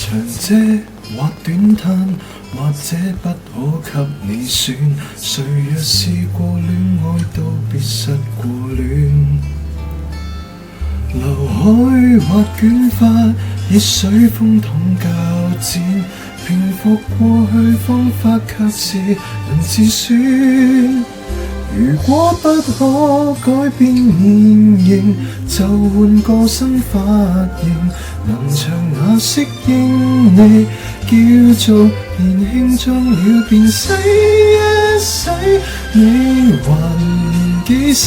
長嗟或短嘆，或者不可給你選。誰若試過戀愛，都必失過戀。劉海或捲髮，熱水風筒較剪，平復過去方法卻是人自選。如果不可改變面型，就換個新髮型，能長也適應你，叫做年輕裝了便洗一洗。你還年紀細，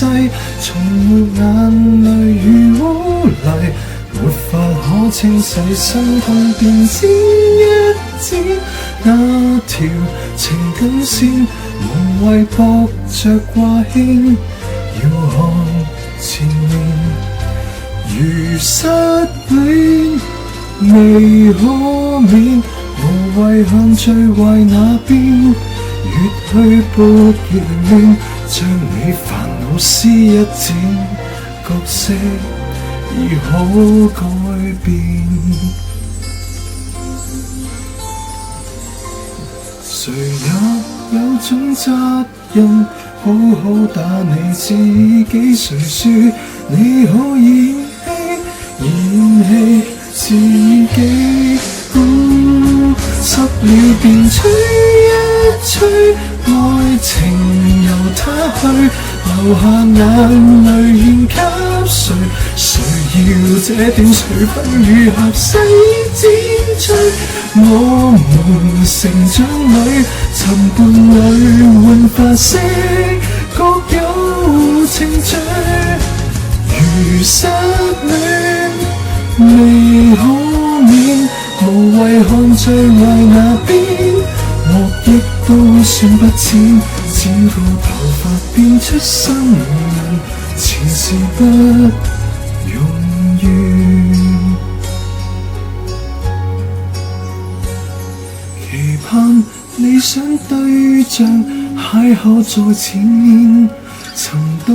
從沒眼淚如污泥，沒法可清洗，心痛便剪一剪那條情感線，無謂駁着掛牽，要看前面。如失戀未可免，無謂向最壞那邊，越去撥越亂，將你煩惱撕一剪，角色已可改變。誰也有種責任，好好打理自己。誰說你可以嫌棄自己？濕了便吹一吹，愛情由他去，留下眼淚獻給誰？誰要這點水分如何洗剪吹？我們成長裏尋伴侶換髮色，各有程序。如失戀未可免，無謂看最壞那邊，獲益都算不淺，剪個頭髮變出新人，前事不容易。期盼理想對象邂逅在前面，尋到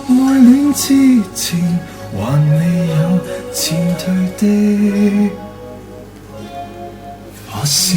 愛戀之前，還未有前退的髮線。